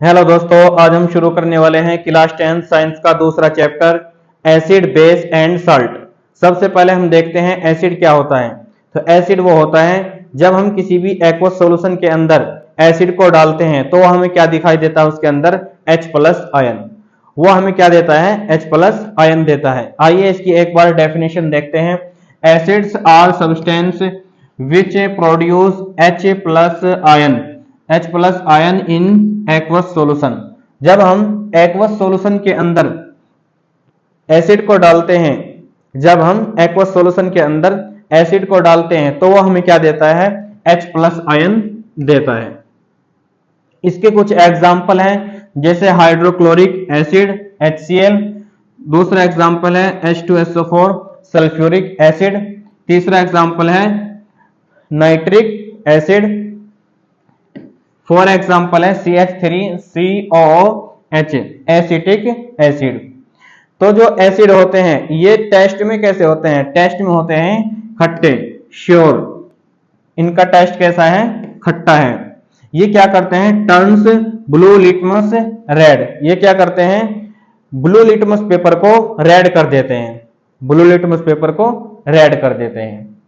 Hello दोस्तों, आज हम शुरू करने वाले हैं क्लास 10 साइंस का दूसरा chapter acid, base and salt. सबसे पहले हम देखते हैं एसिड क्या होता है। तो एसिड वो होता है जब हम किसी भी एक्वस सॉल्यूशन के अंदर एसिड को डालते हैं तो हमें क्या दिखाई देता है, उसके अंदर H+ आयन। वो हमें क्या देता है, H+ आयन देता है। आइए इसकी एक बार डेफिनेशन देखते हैं। Acids are substance which produce H+ ion, H+ ion in aqueous solution. जब हम एक्वस सॉल्यूशन के अंदर एसिड को डालते हैं, जब हम एक्वस सॉल्यूशन के अंदर एसिड को डालते हैं तो वो हमें क्या देता है, H+ आयन देता है। इसके कुछ एग्जाम्पल हैं, जैसे हाइड्रोक्लोरिक एसिड HCl, दूसरा एग्जाम्पल है H2SO4 सल्फ्यूरिक एसिड, तीसरा एग्जाम्पल है नाइट्रिक एसिड, फॉर एग्जाम्पल है CH3COOH एसिटिक एसिड। तो जो एसिड होते हैं ये टेस्ट में कैसे होते हैं, टेस्ट में होते हैं खट्टे, श्योर। इनका टेस्ट कैसा है, खट्टा है। ये क्या करते हैं, टर्न्स ब्लू लिटमस रेड। ये क्या करते हैं, ब्लू लिटमस पेपर को रेड कर देते हैं, ब्लू लिटमस पेपर को रेड कर देते हैं।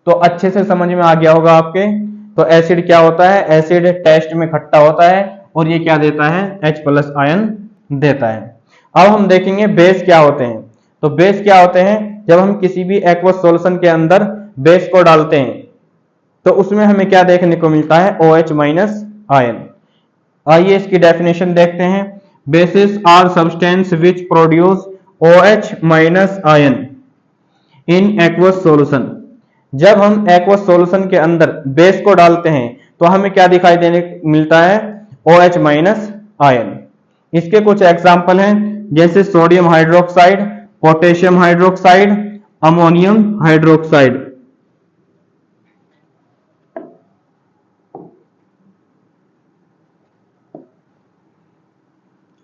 तो अच्छे से समझ में आ गया होगा आपके। तो एसिड क्या होता है, एसिड टेस्ट में खट्टा होता है और ये क्या देता है, H+ आयन देता है। अब हम देखेंगे बेस क्या होते हैं। तो बेस क्या होते हैं, जब हम किसी भी एक्वस सॉल्यूशन के अंदर बेस को डालते हैं तो उसमें हमें क्या देखने को मिलता है, OH- आयन। आइए इसकी डेफिनेशन देखते हैं। Bases are substance which produce OH- ion in aqueous solution. जब हम एक्वस सॉल्यूशन के अंदर बेस को डालते हैं तो हमें क्या दिखाई देने मिलता है, OH- आयन। इसके कुछ एग्जाम्पल हैं, जैसे sodium hydroxide, potassium hydroxide, ammonium hydroxide.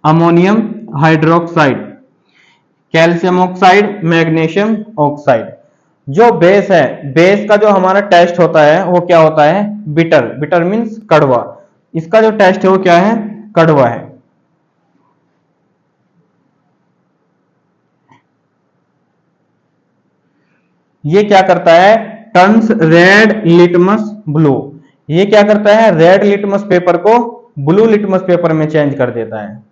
Ammonium hydroxide, calcium oxide, magnesium oxide. जो बेस है, बेस का जो हमारा टेस्ट होता है वो क्या होता है, बिटर। बिटर मीन्स कड़वा। इसका जो टेस्ट है वो क्या है, कड़वा है। ये क्या करता है, टर्न्स रेड लिटमस ब्लू। ये क्या करता है, रेड लिटमस पेपर को ब्लू लिटमस पेपर में चेंज कर देता है।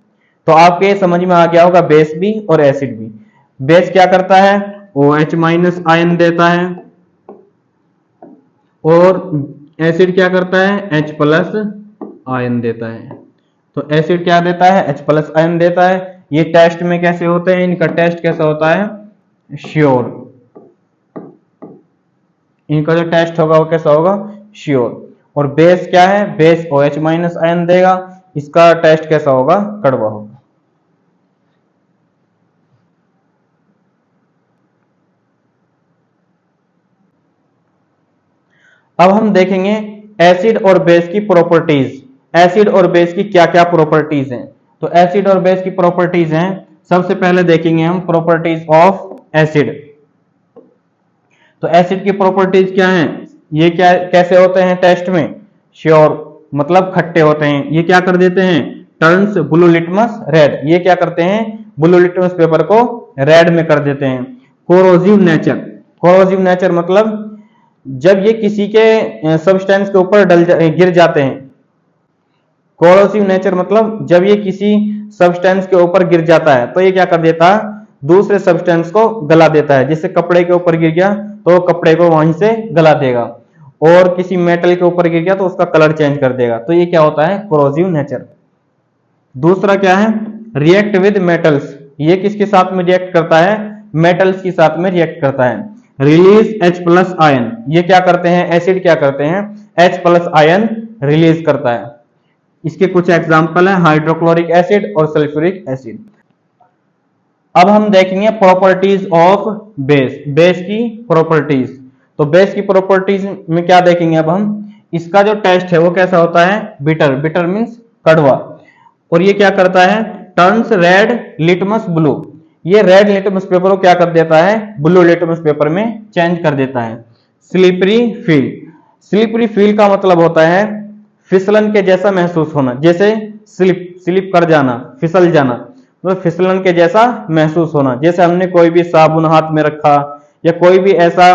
तो आपके ये समझ में आ गया होगा, बेस भी और एसिड भी। बेस क्या करता है, OH- आयन देता है, और एसिड क्या करता है, H+ आयन देता है। तो एसिड क्या देता है, H+ आयन देता है। ये टेस्ट में कैसे होते हैं, इनका टेस्ट कैसा होता है, श्योर। इनका जो टेस्ट होगा वो कैसा होगा, श्योर। और बेस क्या है, बेस OH- आयन देगा, इसका टेस्ट कैसा होगा, कड़वा होगा। अब हम देखेंगे एसिड और बेस की प्रॉपर्टीज। एसिड और बेस की क्या क्या प्रॉपर्टीज हैं। तो एसिड और बेस की प्रॉपर्टीज हैं, सबसे पहले देखेंगे हम प्रॉपर्टीज ऑफ एसिड। तो एसिड की प्रॉपर्टीज क्या हैं, ये क्या कैसे होते हैं टेस्ट में, श्योर, मतलब खट्टे होते हैं। ये क्या कर देते हैं, टर्न्स ब्लू लिटमस रेड। ये क्या करते हैं, ब्लू लिटमस पेपर को रेड में कर देते हैं। कोरोजिव नेचर, कोरोजिव नेचर मतलब जब ये किसी के सब्सटेंस के ऊपर गिर जाते हैं। कोरोसिव नेचर मतलब जब ये किसी सब्सटेंस के ऊपर गिर जाता है तो ये क्या कर देता है, दूसरे सब्सटेंस को गला देता है। जैसे कपड़े के ऊपर गिर गया तो कपड़े को वहीं से गला देगा, और किसी मेटल के ऊपर गिर गया तो उसका कलर चेंज कर देगा। तो ये क्या होता है, कोरोसिव नेचर। दूसरा क्या है, रिएक्ट विद मेटल्स। ये किसके साथ में रिएक्ट करता है, मेटल्स के साथ में रिएक्ट करता है। Release H+ ion. ये क्या करते हैं, एसिड क्या करते हैं, H+ आयन रिलीज करता है। इसके कुछ एग्जांपल है, हाइड्रोक्लोरिक एसिड और सल्फ्यूरिक एसिड। अब हम देखेंगे प्रॉपर्टीज ऑफ बेस, बेस की प्रॉपर्टीज। तो बेस की प्रॉपर्टीज में क्या देखेंगे अब हम, इसका जो टेस्ट है वो कैसा होता है, बिटर। बिटर मीन्स कड़वा। और ये क्या करता है, टर्न्स रेड लिटमस ब्लू। ये रेड लिटमस पेपर को क्या कर देता है, ब्लू लिटमस पेपर में चेंज कर देता है। स्लिपरी फील, स्लिपरी फील का मतलब होता है फिसलन के जैसा महसूस होना, जैसे स्लिप कर जाना, फिसल जाना, मतलब फिसलन के जैसा महसूस होना। जैसे हमने कोई भी साबुन हाथ में रखा या कोई भी ऐसा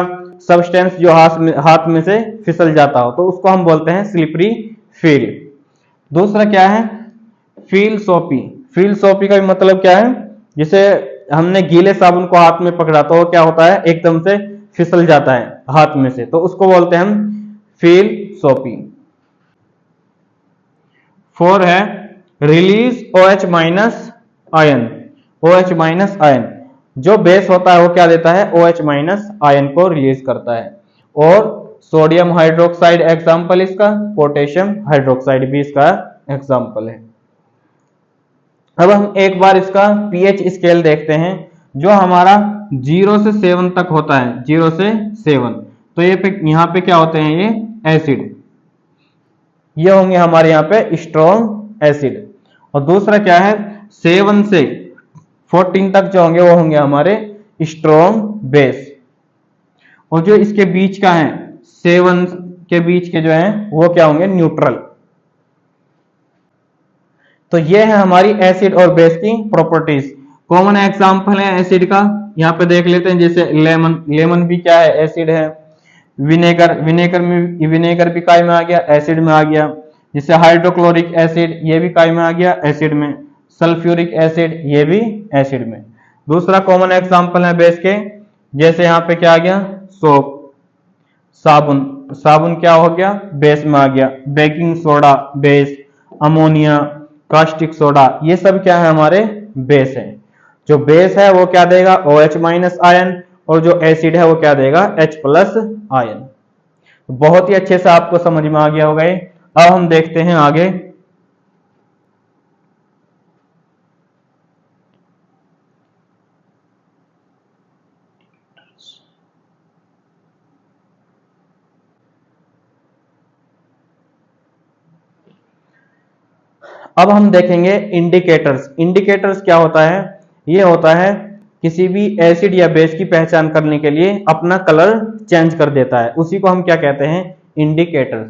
सब्सटेंस जो हाथ में से फिसल जाता हो, तो उसको हम बोलते हैं स्लिपरी फील। दूसरा क्या है, फील सोपी। फील सोपी का भी मतलब क्या है, जैसे हमने गीले साबुन को हाथ में पकड़ा तो वो क्या होता है, एकदम से फिसल जाता है हाथ में से, तो उसको बोलते हैं हम फील सोपी। 4 है release OH minus ion. OH minus ion, जो बेस होता है वो क्या देता है, OH माइनस आयन को रिलीज करता है। और सोडियम हाइड्रोक्साइड एग्जाम्पल इसका, पोटेशियम हाइड्रोक्साइड भी इसका एग्जाम्पल है। अब हम एक बार इसका पीएच स्केल देखते हैं, जो हमारा 0 से 7 तक होता है, 0 से 7, तो यहाँ पे क्या होते हैं, ये एसिड, ये होंगे हमारे यहाँ पे स्ट्रॉन्ग एसिड। और दूसरा क्या है, 7 से 14 तक जो होंगे वो होंगे हमारे स्ट्रॉन्ग बेस। और जो इसके बीच का है, 7 के बीच के जो है वो क्या होंगे, न्यूट्रल। तो ये है हमारी एसिड और बेस की प्रॉपर्टीज। कॉमन एग्जांपल है एसिड का, यहाँ पे देख लेते हैं, जैसे लेमन, लेमन भी क्या है, एसिड है। विनेगर, विनेगर भी काय में आ गया, एसिड में आ गया। जैसे हाइड्रोक्लोरिक एसिड, ये भी काय में आ गया, एसिड में। सल्फ्यूरिक एसिड, ये भी एसिड में। दूसरा कॉमन एग्जांपल है बेस के, जैसे यहाँ पे क्या आ गया, सोप, साबुन, साबुन क्या हो गया, बेस में आ गया। Baking soda base, ammonia, caustic soda, ये सब क्या है, हमारे बेस है। जो बेस है वो क्या देगा, OH माइनस आयन, और जो एसिड है वो क्या देगा, H प्लस आयन। बहुत ही अच्छे से आपको समझ में आ गया होगा ये। अब हम देखते हैं आगे। अब हम देखेंगे इंडिकेटर्स। इंडिकेटर्स क्या होता है, ये होता है किसी भी एसिड या बेस की पहचान करने के लिए अपना कलर चेंज कर देता है, उसी को हम क्या कहते हैं, इंडिकेटर्स।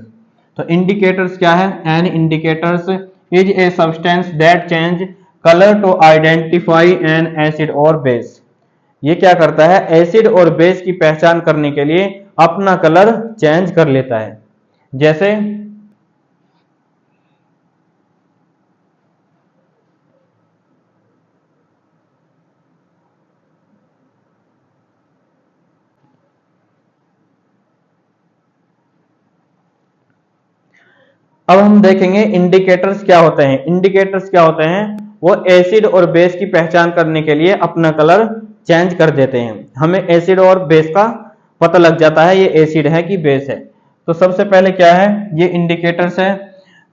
तो इंडिकेटर्स क्या है, an indicators is a substance that change colour to identify an acid और बेस। ये क्या करता है, एसिड और बेस की पहचान करने के लिए अपना कलर चेंज कर लेता है। जैसे अब हम देखेंगे इंडिकेटर्स क्या होते हैं। इंडिकेटर्स क्या होते हैं, वो एसिड और बेस की पहचान करने के लिए अपना कलर चेंज कर देते हैं। हमें एसिड और बेस का पता लग जाता है, ये एसिड है कि बेस है। तो सबसे पहले क्या है, ये इंडिकेटर्स है।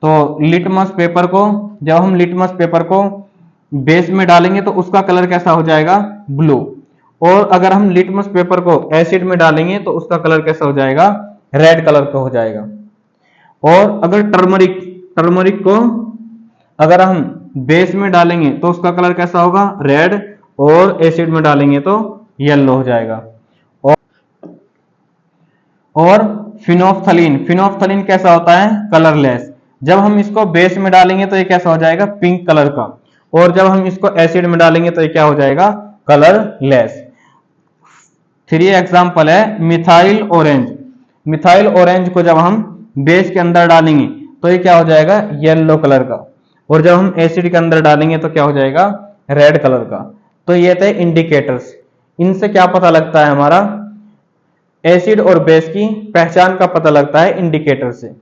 तो लिटमस पेपर को, जब हम लिटमस पेपर को बेस में डालेंगे तो उसका कलर कैसा हो जाएगा, ब्लू। और अगर हम लिटमस पेपर को एसिड में डालेंगे तो उसका कलर कैसा हो जाएगा, रेड कलर का हो जाएगा। और अगर टर्मरिक, टर्मरिक को अगर हम बेस में डालेंगे तो उसका कलर कैसा होगा, रेड, और एसिड में डालेंगे तो येलो हो जाएगा। और फिनोफ्थलीन, फिनोफ्थलीन कैसा होता है, कलरलेस। जब हम इसको बेस में डालेंगे तो ये कैसा हो जाएगा, पिंक कलर का। और जब हम इसको एसिड में डालेंगे तो ये क्या हो जाएगा, कलरलेस। 3 एग्जाम्पल है मिथाइल ऑरेंज। मिथाइल ऑरेंज को जब हम बेस के अंदर डालेंगे तो ये क्या हो जाएगा, येलो कलर का। और जब हम एसिड के अंदर डालेंगे तो क्या हो जाएगा, रेड कलर का। तो ये थे इंडिकेटर्स। इनसे क्या पता लगता है, हमारा एसिड और बेस की पहचान का पता लगता है इंडिकेटर से।